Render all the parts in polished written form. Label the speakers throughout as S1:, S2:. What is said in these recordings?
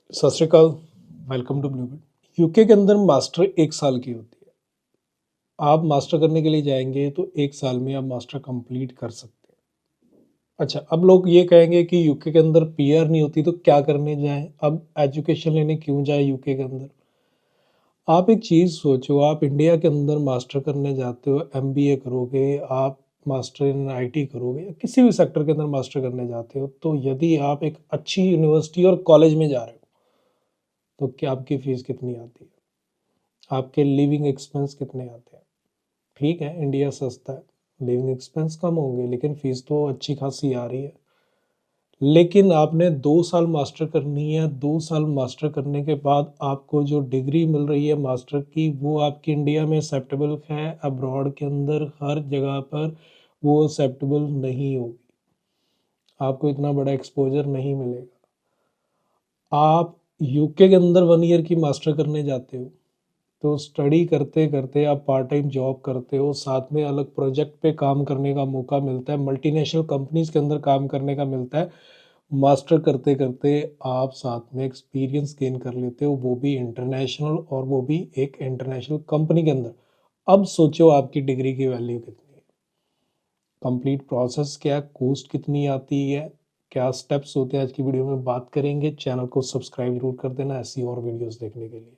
S1: सत श्रीकाल, welcome to ब्लूबेट। UK के अंदर मास्टर 1 साल की होती है। आप मास्टर करने के लिए जाएँगे तो 1 साल में आप मास्टर कंप्लीट कर सकते हैं। अच्छा, अब लोग ये कहेंगे कि यूके के अंदर पीआर नहीं होती तो क्या करने जाएँ? अब एजुकेशन लेने क्यों जाएँ यूके के अंदर? आप एक चीज़ सोचो, आप इंडिया के अंदर मास्टर करने जाते हो, एमबीए करोगे, आप मास्टर इन आईटी करोगे या किसी भी सेक्टर के अंदर मास्टर करने जाते हो, तो यदि आप एक अच्छी यूनिवर्सिटी और कॉलेज में जा रहे हो, तो क्या आपकी फीस कितनी आती है? आपके लिविंग एक्सपेंस कितने आते हैं? ठीक है, इंडिया सस्ता है, लिविंग एक्सपेंस कम होंगे लेकिन फीस तो अच्छी खासी आ रही है। लेकिन आपने 2 साल मास्टर करनी है, 2 साल मास्टर करने के बाद आपको जो डिग्री मिल रही है मास्टर की, वो आपकी इंडिया में एक्सेप्टेबल है, अब्रॉड के अंदर हर जगह पर वो एक्सेप्टेबल नहीं होगी। आपको इतना बड़ा एक्सपोज़र नहीं मिलेगा। आप यूके के अंदर 1 ईयर की मास्टर करने जाते हो, तो स्टडी करते-करते आप पार्ट टाइम जॉब करते हो, साथ में अलग प्रोजेक्ट पे काम करने का मौका मिलता है, मल्टीनेशनल कंपनीज़ के अंदर काम करने का मिलता है। मास्टर करते-करते आप साथ में एक्सपीरियंस गेन कर लेते हो, वो भी इंटरनेशनल और वो भी एक इंटरनेशनल कंपनी के अंदर। अब सोचो आपकी डिग्री की वैल्यू कितनी है? कंप्लीट प्रोसेस क्या है? कॉस्ट कितनी आती है? क्या स्टेप्स होते हैं? आज की वीडियो में बात करेंगे। चैनल को सब्सक्राइब ज़रूर कर देना ऐसी और वीडियोज़ देखने के लिए।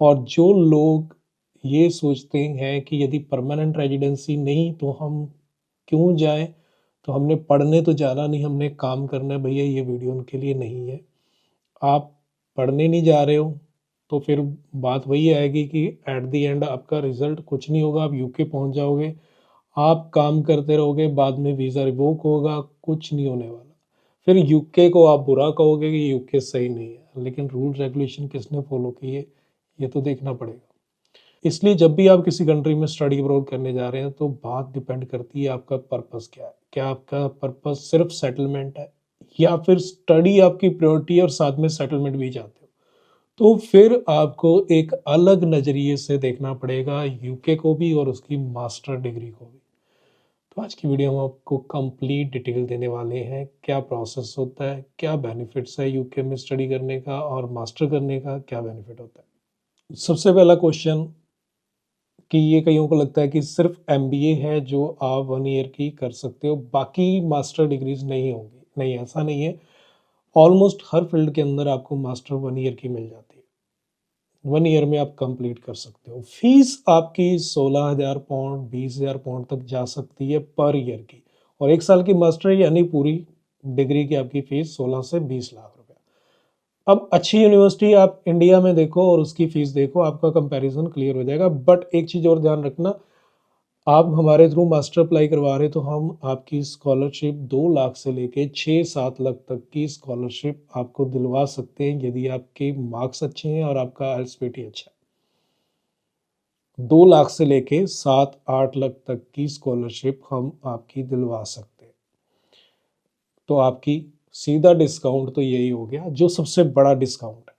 S1: और जो लोग ये सोचते हैं कि यदि परमानेंट रेजिडेंसी नहीं तो हम क्यों जाएं, तो हमने पढ़ने तो जाना नहीं, हमने काम करना है, भैया ये वीडियो उनके लिए नहीं है। आप पढ़ने नहीं जा रहे हो तो फिर बात वही आएगी कि एट द एंड आपका रिजल्ट कुछ नहीं होगा, आप यूके पहुंच जाओगे, आप काम करते रहोगे, बाद में वीज़ा रिवोक होगा, कुछ नहीं होने वाला। फिर यूके को आप बुरा कहोगे कि यूके सही नहीं है, लेकिन रूल रेगुलेशन किसने फॉलो किए ये तो देखना पड़ेगा। इसलिए जब भी आप किसी कंट्री में स्टडी अब्रॉड करने जा रहे हैं तो बात डिपेंड करती है आपका पर्पस क्या है। क्या आपका पर्पस सिर्फ सेटलमेंट है या फिर स्टडी आपकी प्रायोरिटी है और साथ में सेटलमेंट भी चाहते हो, तो फिर आपको एक अलग नज़रिए से देखना पड़ेगा यूके को भी और उसकी मास्टर डिग्री को भी। तो आज की वीडियो में आपको कंप्लीट डिटेल देने वाले हैं, क्या प्रोसेस होता है, क्या बेनिफिट्स है यूके में स्टडी करने का और मास्टर करने का क्या बेनिफिट होता है। सबसे पहला क्वेश्चन कि ये कईयों को लगता है कि सिर्फ एमबीए है जो आप 1 ईयर की कर सकते हो, बाकी मास्टर डिग्रीज नहीं होंगी। नहीं, ऐसा नहीं है। ऑलमोस्ट हर फील्ड के अंदर आपको मास्टर 1 ईयर की मिल जाती है। 1 ईयर में आप कंप्लीट कर सकते हो। फीस आपकी 16,000 पाउंड 20,000 पाउंड तक जा सकती है पर ईयर की, और 1 साल की मास्टर यानी पूरी डिग्री की आपकी फीस 16 से 20 लाख रुपए। अब अच्छी यूनिवर्सिटी आप इंडिया में देखो और उसकी फीस देखो, आपका कंपैरिजन क्लियर हो जाएगा। बट एक चीज़ और ध्यान रखना, आप हमारे थ्रू मास्टर अप्लाई करवा रहे तो हम आपकी स्कॉलरशिप 2 लाख से लेके 6-7 लाख तक की स्कॉलरशिप आपको दिलवा सकते हैं यदि आपके मार्क्स अच्छे हैं और आपका एलएसपीटी अच्छा है। 2 लाख से लेके 7-8 लाख तक की स्कॉलरशिप हम आपकी दिलवा सकते हैं। तो आपकी सीधा डिस्काउंट तो यही हो गया, जो सबसे बड़ा डिस्काउंट है।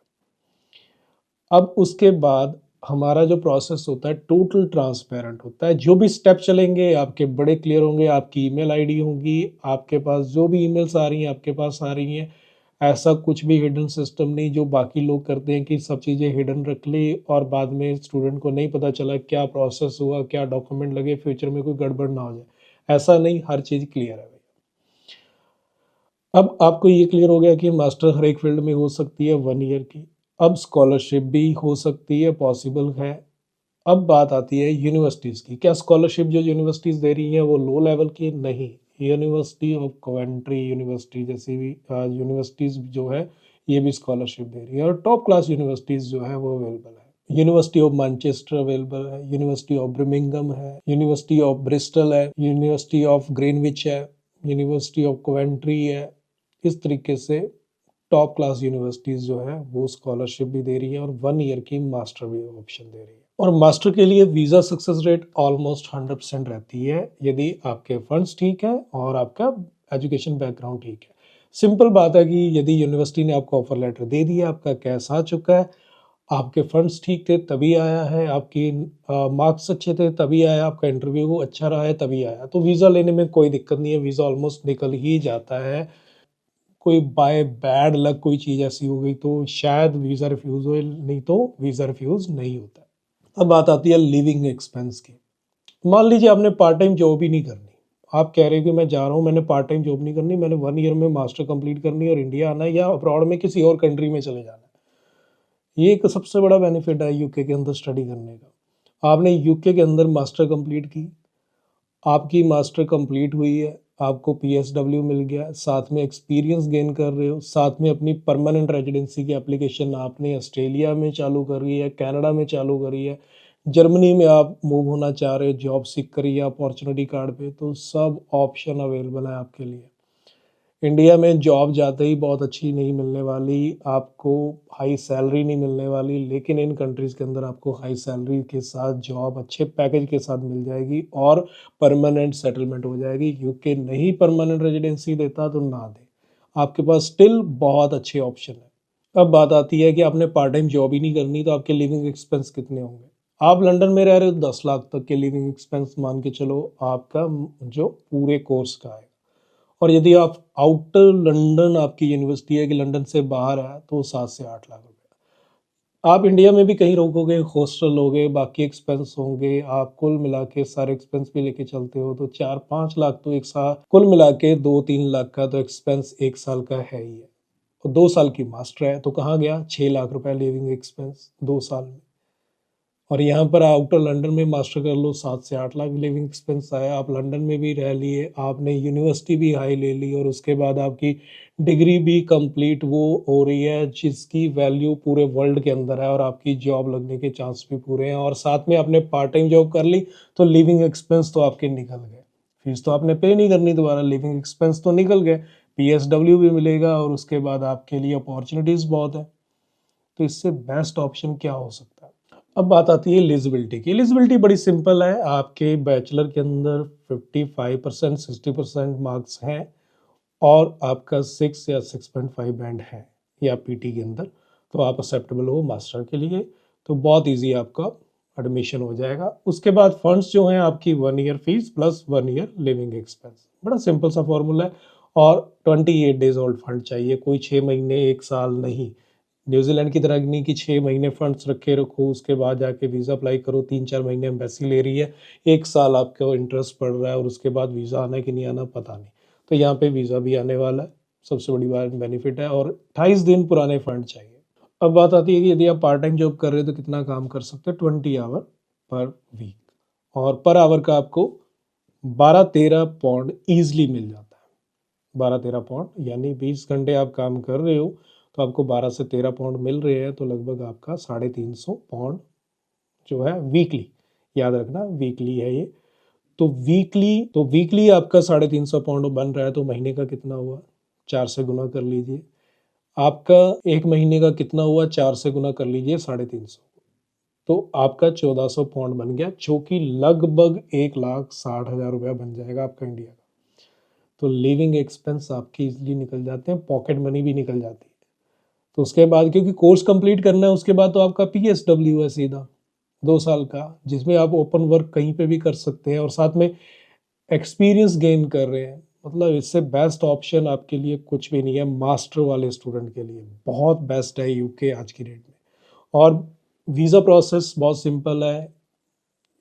S1: अब उसके बाद हमारा जो प्रोसेस होता है टोटल ट्रांसपेरेंट होता है। जो भी स्टेप चलेंगे आपके बड़े क्लियर होंगे, आपकी ईमेल आईडी होगी, आपके पास जो भी ईमेल्स आ रही हैं आपके पास आ रही हैं। ऐसा कुछ भी हिडन सिस्टम नहीं जो बाकी लोग करते हैं कि सब चीज़ें हिडन रख ली और बाद में स्टूडेंट को नहीं पता चला क्या प्रोसेस हुआ, क्या डॉक्यूमेंट लगे, फ्यूचर में कोई गड़बड़ ना हो जाए। ऐसा नहीं, हर चीज़ क्लियर है। अब आपको ये क्लियर हो गया कि मास्टर हर एक फील्ड में हो सकती है 1 ईयर की। अब स्कॉलरशिप भी हो सकती है, पॉसिबल है। अब बात आती है यूनिवर्सिटीज़ की। क्या स्कॉलरशिप जो यूनिवर्सिटीज़ दे रही हैं वो लो लेवल की? नहीं। यूनिवर्सिटी ऑफ कॉवेंट्री यूनिवर्सिटी जैसी भी यूनिवर्सिटीज़ जो है ये भी स्कॉलरशिप दे रही है और टॉप क्लास यूनिवर्सिटीज़ जो है वो अवेलेबल है। यूनिवर्सिटी ऑफ मैनचेस्टर अवेलेबल है, यूनिवर्सिटी ऑफ ब्रिमिंघम है, यूनिवर्सिटी ऑफ ब्रिस्टल है, यूनिवर्सिटी ऑफ ग्रीनविच है, यूनिवर्सिटी ऑफ कॉवेंट्री है। इस तरीके से टॉप क्लास यूनिवर्सिटीज़ जो है वो स्कॉलरशिप भी दे रही है और 1 ईयर की मास्टर भी ऑप्शन दे रही है। और मास्टर के लिए वीज़ा सक्सेस रेट ऑलमोस्ट 100% रहती है यदि आपके फंड्स ठीक है और आपका एजुकेशन बैकग्राउंड ठीक है। सिंपल बात है कि यदि यूनिवर्सिटी ने आपको ऑफर लेटर दे दिया, आपका कैश आ चुका है, आपके फंड्स ठीक थे तभी आया है, आपकी मार्क्स अच्छे थे तभी आया, आपका इंटरव्यू अच्छा रहा है तभी आया, तो वीज़ा लेने में कोई दिक्कत नहीं है, वीज़ा ऑलमोस्ट निकल ही जाता है। कोई बाय बैड लक कोई चीज़ ऐसी हो गई तो शायद वीज़ा रिफ्यूज़ हो, नहीं तो वीज़ा रिफ्यूज़ नहीं होता। अब बात आती है लिविंग एक्सपेंस की। मान लीजिए आपने पार्ट टाइम जॉब ही नहीं करनी, आप कह रहे हो कि मैं जा रहा हूँ, मैंने पार्ट टाइम जॉब नहीं करनी, मैंने 1 ईयर में मास्टर कंप्लीट करनी है और इंडिया आना है या अब्रॉड में किसी और कंट्री में चले जाना है। ये एक सबसे बड़ा बेनिफिट है यूके के अंदर स्टडी करने का। आपने यूके के अंदर मास्टर कंप्लीट की, आपकी मास्टर कंप्लीट हुई है, आपको पीएसडब्ल्यू मिल गया, साथ में एक्सपीरियंस गेन कर रहे हो, साथ में अपनी परमानेंट रेजिडेंसी की एप्लीकेशन आपने ऑस्ट्रेलिया में चालू करी है, कनाडा में चालू करी है, जर्मनी में आप मूव होना चाह रहे हो जॉब सीख कर या अपॉर्चुनिटी कार्ड पे, तो सब ऑप्शन अवेलेबल है आपके लिए। इंडिया में जॉब जाते ही बहुत अच्छी नहीं मिलने वाली, आपको हाई सैलरी नहीं मिलने वाली, लेकिन इन कंट्रीज़ के अंदर आपको हाई सैलरी के साथ जॉब अच्छे पैकेज के साथ मिल जाएगी और परमानेंट सेटलमेंट हो जाएगी। यूके नहीं परमानेंट रेजिडेंसी देता तो ना दे, आपके पास स्टिल बहुत अच्छे ऑप्शन है। अब बात आती है कि आपने पार्ट टाइम जॉब ही नहीं करनी तो आपके लिविंग एक्सपेंस कितने होंगे। आप लंदन में रह रहे हो, 10 लाख तक के लिविंग एक्सपेंस मान के चलो आपका जो पूरे कोर्स का है। और यदि आप आउटर लंदन आपकी यूनिवर्सिटी है कि लंदन से बाहर है तो 7 से 8 लाख रुपए। आप इंडिया में भी कहीं रोकोगे, हॉस्टल लोगे, बाकी एक्सपेंस होंगे, आप कुल मिला के सारे एक्सपेंस भी लेके चलते हो तो 4-5 लाख तो एक साल, कुल मिला के 2-3 लाख का तो एक्सपेंस एक साल का है ही है। और 2 साल की मास्टर है तो कहाँ गया 6 लाख रुपए लिविंग एक्सपेंस 2 साल में। और यहाँ पर आउटर लंदन में मास्टर कर लो, 7 से 8 लाख लिविंग एक्सपेंस आया, आप लंदन में भी रह लिए, आपने यूनिवर्सिटी भी हाई ले ली और उसके बाद आपकी डिग्री भी कंप्लीट वो हो रही है जिसकी वैल्यू पूरे वर्ल्ड के अंदर है और आपकी जॉब लगने के चांस भी पूरे हैं, और साथ में आपने पार्ट टाइम जॉब कर ली तो लिविंग एक्सपेंस तो आपके निकल गए। फीस तो आपने पे नहीं करनी दोबारा, लिविंग एक्सपेंस तो निकल गए, पीएसडब्ल्यू भी मिलेगा और उसके बाद आपके लिए अपॉर्चुनिटीज़ बहुत है। तो इससे बेस्ट ऑप्शन क्या हो सकता है। अब बात आती है एलिजिबिलिटी की। एलिजिबिलिटी बड़ी सिंपल है, आपके बैचलर के अंदर 55% 60% मार्क्स हैं और आपका 6 या 6.5 बैंड है या पीटी के अंदर, तो आप एक्सेप्टेबल हो मास्टर के लिए, तो बहुत इजी आपका एडमिशन हो जाएगा। उसके बाद फंड्स जो हैं आपकी 1 year fees plus 1 year living expense, बड़ा सिंपल सा फॉर्मूला है। और 28 डेज ओल्ड फंड चाहिए, कोई 6 महीने 1 साल नहीं। न्यूजीलैंड की तरह नहीं कि 6 महीने फंड्स रखे रखो उसके बाद जाके वीज़ा अप्लाई करो, 3-4 महीने एम्बेसी ले रही है, 1 साल आपको इंटरेस्ट पड़ रहा है और उसके बाद वीज़ा आना कि नहीं आना पता नहीं। तो यहाँ पे वीज़ा भी आने वाला है, सबसे बड़ी बात बेनिफिट है, और 28 दिन पुराने फंड चाहिए। अब बात आती है कि यदि आप पार्ट टाइम जॉब कर रहे हो तो कितना काम कर सकते हैं, 20 आवर पर वीक, और पर आवर का आपको 12-13 पाउंड ईजिली मिल जाता है। 12-13 पाउंड यानी 20 घंटे आप काम कर रहे हो तो आपको 12 से 13 पाउंड मिल रहे हैं, तो लगभग आपका 350 पाउंड जो है वीकली, याद रखना वीकली है ये। तो वीकली आपका 350 पाउंड बन रहा है, तो महीने का कितना हुआ, 4 से गुना कर लीजिए। आपका एक महीने का कितना हुआ, 4 से गुना कर लीजिए 350, तो आपका 1400 पाउंड बन गया, जो कि लगभग 1,60,000 रुपया बन जाएगा आपका इंडिया का। तो लिविंग एक्सपेंस आपकी इजीली निकल जाते हैं, पॉकेट मनी भी निकल जाती है। तो उसके बाद क्योंकि कोर्स कंप्लीट करना है उसके बाद तो आपका पीएसडब्ल्यू है सीधा 2 साल का, जिसमें आप ओपन वर्क कहीं पे भी कर सकते हैं और साथ में एक्सपीरियंस गेन कर रहे हैं। मतलब इससे बेस्ट ऑप्शन आपके लिए कुछ भी नहीं है, मास्टर वाले स्टूडेंट के लिए बहुत बेस्ट है यूके आज की डेट में। और वीज़ा प्रोसेस बहुत सिंपल है,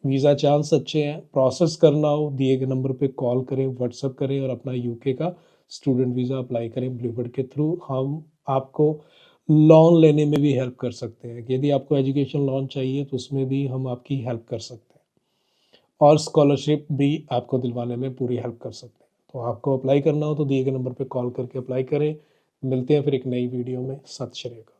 S1: वीज़ा चांस अच्छे हैं, प्रोसेस करना हो दिए गए नंबर पे कॉल करें, व्हाट्सएप करें और अपना यूके का स्टूडेंट वीज़ा अप्लाई करें ब्लूबर्ड के थ्रू। हम आपको लोन लेने में भी हेल्प कर सकते हैं, यदि आपको एजुकेशन लोन चाहिए तो उसमें भी हम आपकी हेल्प कर सकते हैं, और स्कॉलरशिप भी आपको दिलवाने में पूरी हेल्प कर सकते हैं। तो आपको अप्लाई करना हो तो दिए गए नंबर पे कॉल करके अप्लाई करें। मिलते हैं फिर एक नई वीडियो में। सत श्री अकाल।